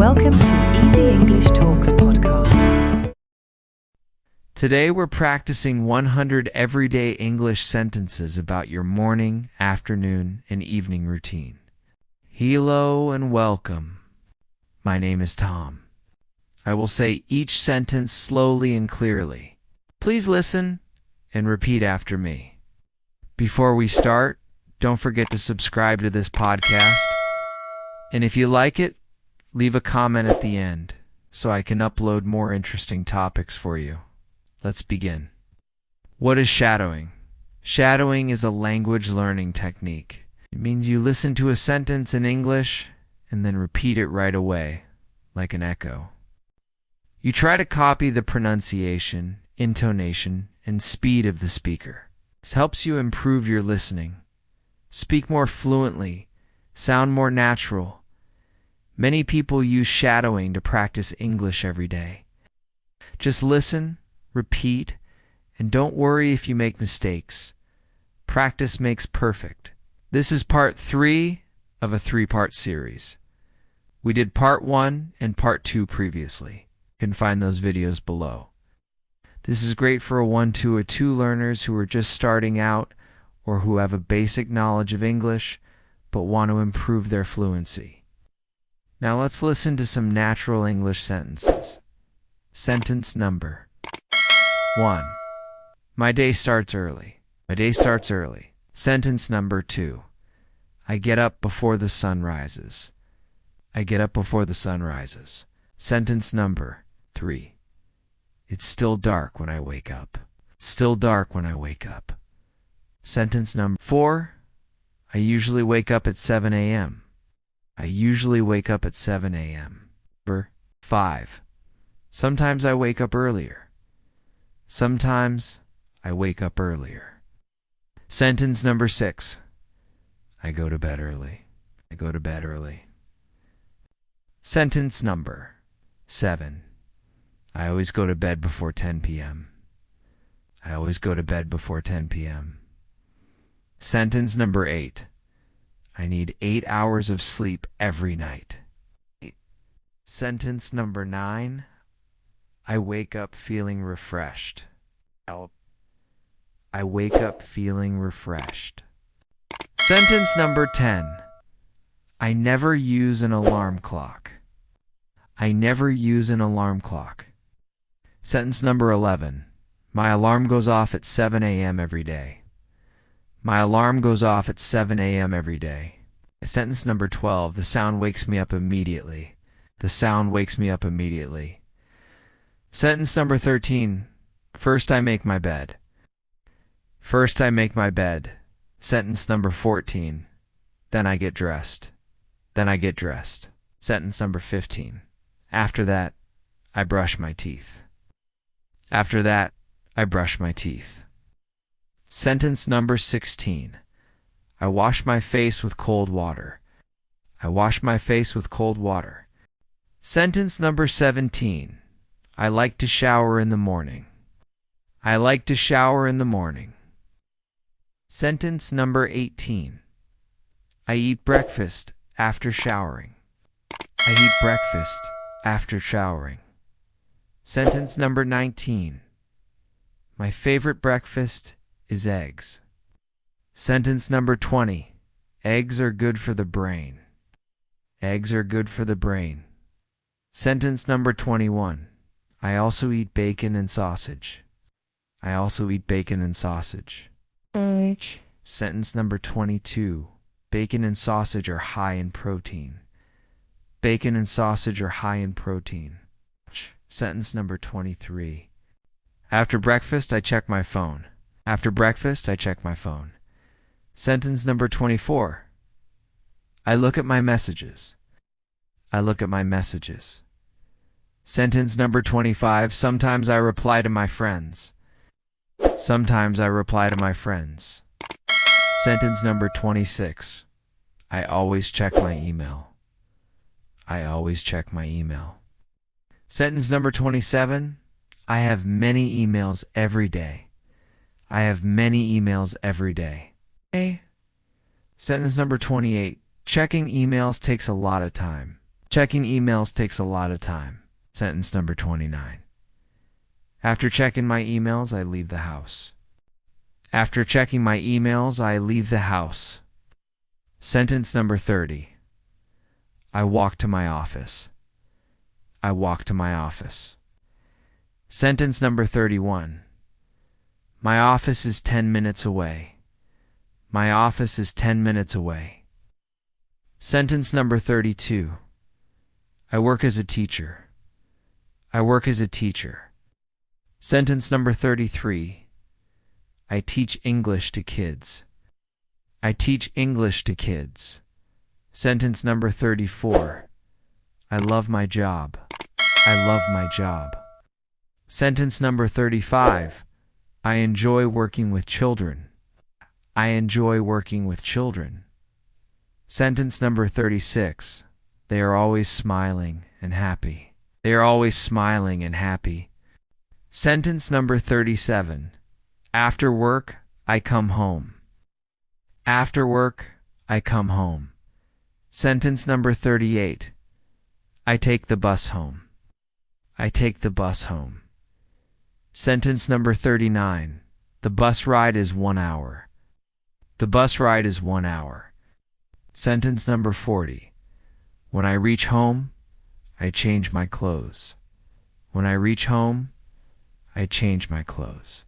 Welcome to Easy English Talks podcast. Today we're practicing 100 everyday English sentences about your morning, afternoon, and evening routine. Hello and welcome. My name is Tom. I will say each sentence slowly and clearly. Please listen and repeat after me. Before we start, don't forget to subscribe to this podcast. And if you like it, leave a comment at the end so I can upload more interesting topics for you. Let's begin. What is shadowing? Shadowing is a language learning technique. It means you listen to a sentence in English and then repeat it right away, like an echo. You try to copy the pronunciation, intonation, and speed of the speaker. This helps you improve your listening. Speak more fluently, sound more natural. Many people use shadowing to practice English every day. Just listen, repeat, and don't worry if you make mistakes. Practice makes perfect. This is part 3 of a 3-part series. We did part 1 and part 2 previously. You can find those videos below. This is great for a 1, 2, or 2 learners who are just starting out or who have a basic knowledge of English but want to improve their fluency. Now let's listen to some natural English sentences. Sentence number 1. My day starts early. My day starts early. Sentence number 2. I get up before the sun rises. I get up before the sun rises. Sentence number 3. It's still dark when I wake up. It's still dark when I wake up. Sentence number 4. I usually wake up at 7 a.m. I usually wake up at 7 a.m. Number 5. Sometimes I wake up earlier. Sometimes I wake up earlier. Sentence number 6. I go to bed early. I go to bed early. Sentence number 7. I always go to bed before 10 p.m. I always go to bed before 10 p.m. Sentence number 8. I need 8 hours of sleep every night. Sentence number 9. I wake up feeling refreshed. I wake up feeling refreshed. Sentence number 10. I never use an alarm clock. I never use an alarm clock. Sentence number 11. My alarm goes off at 7 a.m. every day. My alarm goes off at 7 a.m. every day. Sentence number 12. The sound wakes me up immediately. The sound wakes me up immediately. Sentence number 13. First I make my bed. First I make my bed. Sentence number 14. Then I get dressed. Then I get dressed. Sentence number 15. After that, I brush my teeth. After that, I brush my teeth. Sentence number 16. I wash my face with cold water. I wash my face with cold water. Sentence number 17. I like to shower in the morning. I like to shower in the morning. Sentence number 18. I eat breakfast after showering. I eat breakfast after showering. Sentence number 19. My favorite breakfast is eggs. Sentence number 20. Eggs are good for the brain. Eggs are good for the brain. Sentence number 21. I also eat bacon and sausage. I also eat bacon and sausage. Sentence number 22. Bacon and sausage are high in protein. Bacon and sausage are high in protein. Sentence number 23. After breakfast, I check my phone. After breakfast, I check my phone. Sentence number 24. I look at my messages. I look at my messages. Sentence number 25. Sometimes I reply to my friends. Sometimes I reply to my friends. Sentence number 26. I always check my email. I always check my email. Sentence number 27. I have many emails every day. I have many emails every day. Sentence number 28. Checking emails takes a lot of time. Checking emails takes a lot of time. Sentence number 29. After checking my emails, I leave the house. After checking my emails, I leave the house. Sentence number 30. I walk to my office. I walk to my office. Sentence number 31. My office is 10 minutes away. My office is 10 minutes away. Sentence number 32. I work as a teacher. I work as a teacher. Sentence number 33. I teach English to kids. I teach English to kids. Sentence number 34. I love my job. I love my job. Sentence number 35. I enjoy working with children. I enjoy working with children. Sentence number 36. They are always smiling and happy. They are always smiling and happy. Sentence number 37. After work, I come home. After work, I come home. Sentence number 38. I take the bus home. I take the bus home. Sentence number 39. The bus ride is 1 hour. The bus ride is 1 hour. Sentence number 40. When I reach home, I change my clothes. When I reach home, I change my clothes.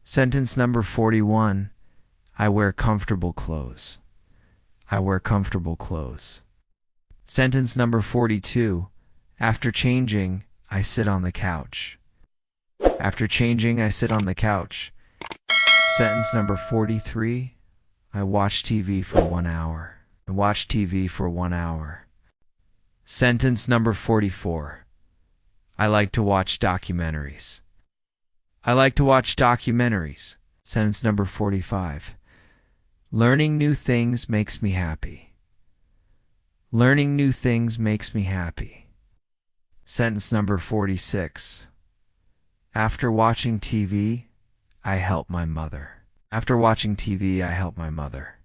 Sentence number 41. I wear comfortable clothes. I wear comfortable clothes. Sentence number 42. After changing, I sit on the couch. After changing, I sit on the couch. Sentence number 43. I watch TV for 1 hour. I watch TV for 1 hour. Sentence number 44. I like to watch documentaries. I like to watch documentaries. Sentence number 45. Learning new things makes me happy. Learning new things makes me happy. Sentence number 46. After watching TV, I help my mother. After watching TV, I help my mother.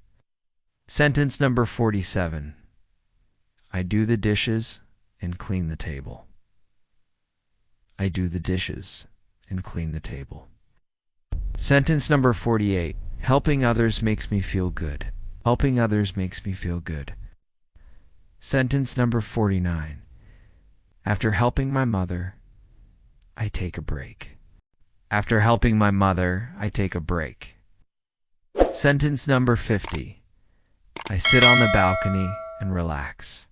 Sentence number 47. I do the dishes and clean the table. I do the dishes and clean the table. Sentence number 48. Helping others makes me feel good. Helping others makes me feel good. Sentence number 49. After helping my mother, I take a break. After helping my mother, I take a break. Sentence number 50. I sit on the balcony and relax.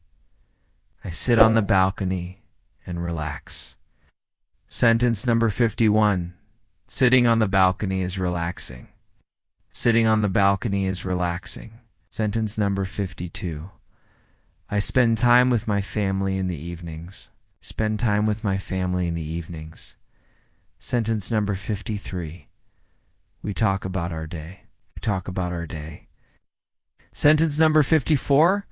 I sit on the balcony and relax. Sentence number 51. Sitting on the balcony is relaxing. Sitting on the balcony is relaxing. Sentence number 52. I spend time with my family in the evenings. Spend time with my family in the evenings. Sentence number 53. We talk about our day. We talk about our day. Sentence number 54.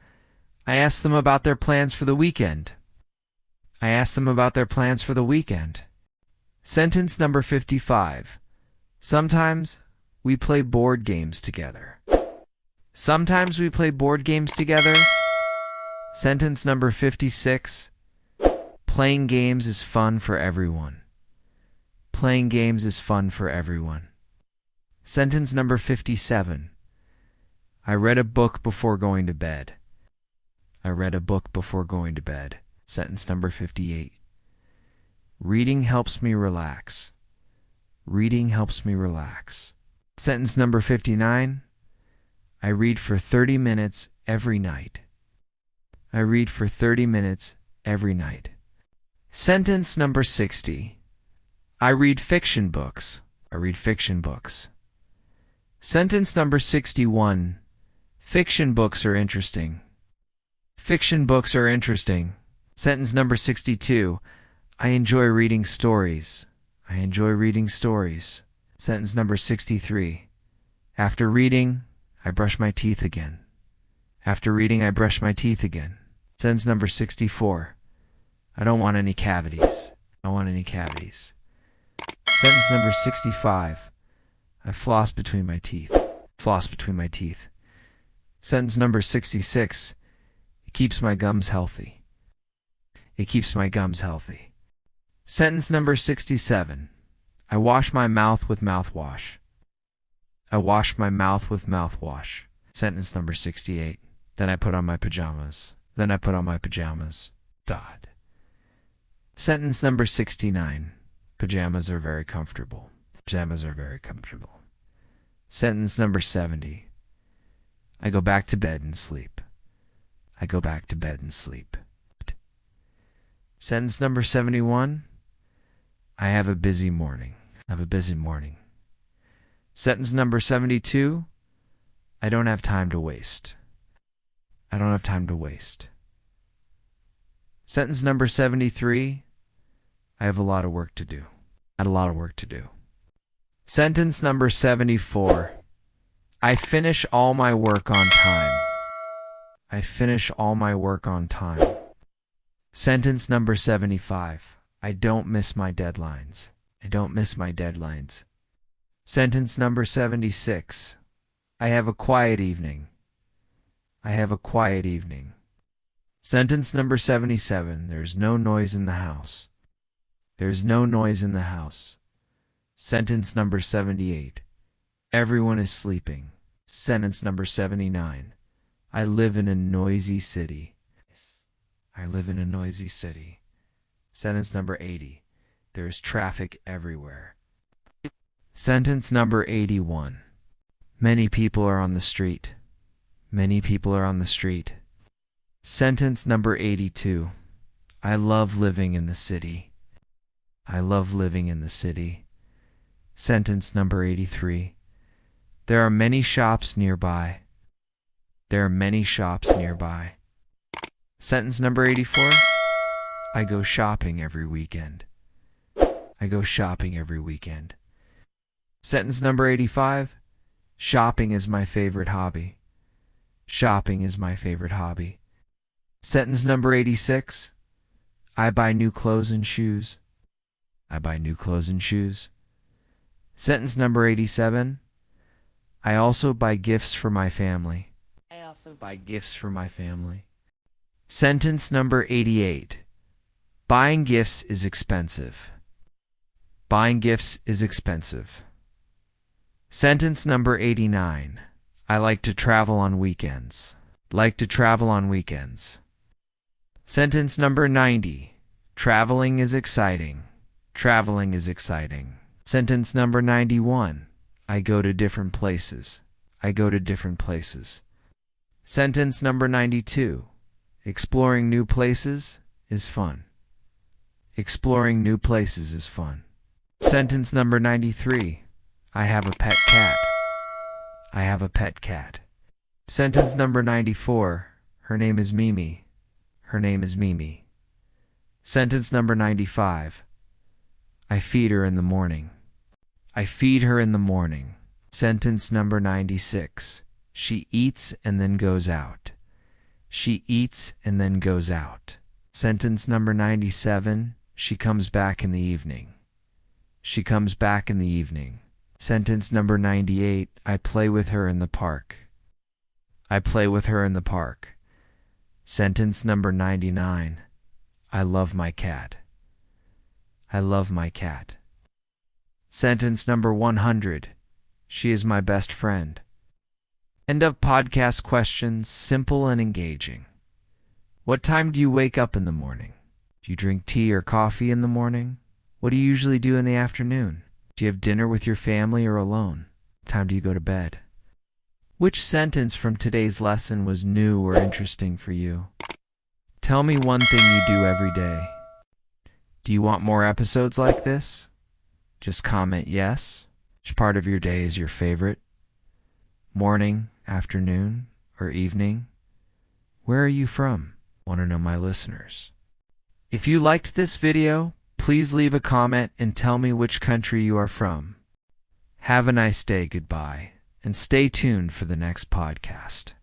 I ask them about their plans for the weekend. I ask them about their plans for the weekend. Sentence number 55. Sometimes we play board games together. Sometimes we play board games together. Sentence number 56. Playing games is fun for everyone. Playing games is fun for everyone. Sentence number 57. I read a book before going to bed. I read a book before going to bed. Sentence number 58. Reading helps me relax. Reading helps me relax. Sentence number 59. I read for 30 minutes every night. I read for 30 minutes every night. Sentence number 60. I read fiction books. I read fiction books. Sentence number 61. Fiction books are interesting. Fiction books are interesting. Sentence number 62. I enjoy reading stories. I enjoy reading stories. Sentence number 63. After reading, I brush my teeth again. After reading, I brush my teeth again. Sentence number 64. I don't want any cavities. I don't want any cavities. Sentence number 65. I floss between my teeth. Floss between my teeth. Sentence number 66. It keeps my gums healthy. It keeps my gums healthy. Sentence number 67. I wash my mouth with mouthwash. I wash my mouth with mouthwash. Sentence number 68. Then I put on my pajamas. Then I put on my pajamas. Dot. Sentence number 69. Pajamas are very comfortable. Pajamas are very comfortable. Sentence number 70. I go back to bed and sleep. I go back to bed and sleep. Sentence number 71. I have a busy morning. I have a busy morning. Sentence number 72. I don't have time to waste. I don't have time to waste. Sentence number 73. I have a lot of work to do. I had a lot of work to do. Sentence number 74. I finish all my work on time. I finish all my work on time. Sentence number 75. I don't miss my deadlines. I don't miss my deadlines. Sentence number 76. I have a quiet evening. I have a quiet evening. Sentence number 77. There's no noise in the house. There's no noise in the house. Sentence number 78. Everyone is sleeping. Sentence number 79. I live in a noisy city. I live in a noisy city. Sentence number 80. There is traffic everywhere. Sentence number 81. Many people are on the street. Many people are on the street. Sentence number 82. I love living in the city. I love living in the city. Sentence number 83. There are many shops nearby. There are many shops nearby. Sentence number 84. I go shopping every weekend. I go shopping every weekend. Sentence number 85. Shopping is my favorite hobby. Shopping is my favorite hobby. Sentence number 86. I buy new clothes and shoes. I buy new clothes and shoes. Sentence number 87. I also buy gifts for my family. I also buy gifts for my family. Sentence number 88. Buying gifts is expensive. Buying gifts is expensive. Sentence number 89. I like to travel on weekends. Like to travel on weekends. Sentence number 90. Traveling is exciting. Traveling is exciting. Sentence number 91. I go to different places. I go to different places. Sentence number 92. Exploring new places is fun. Exploring new places is fun. Sentence number 93. I have a pet cat. I have a pet cat. Sentence number 94. Her name is Mimi. Her name is Mimi. Sentence number 95. I feed her in the morning. I feed her in the morning. Sentence number 96. She eats and then goes out. She eats and then goes out. Sentence number 97. She comes back in the evening. She comes back in the evening. Sentence number 98. I play with her in the park. I play with her in the park. Sentence number 99. I love my cat. I love my cat. Sentence number 100. She is my best friend. End of podcast questions, simple and engaging. What time do you wake up in the morning? Do you drink tea or coffee in the morning? What do you usually do in the afternoon? Do you have dinner with your family or alone? What time do you go to bed? Which sentence from today's lesson was new or interesting for you? Tell me one thing you do every day. Do you want more episodes like this? Just comment yes. Which part of your day is your favorite? Morning, afternoon, or evening? Where are you from? Want to know my listeners. If you liked this video, please leave a comment and tell me which country you are from. Have a nice day, goodbye, and stay tuned for the next podcast.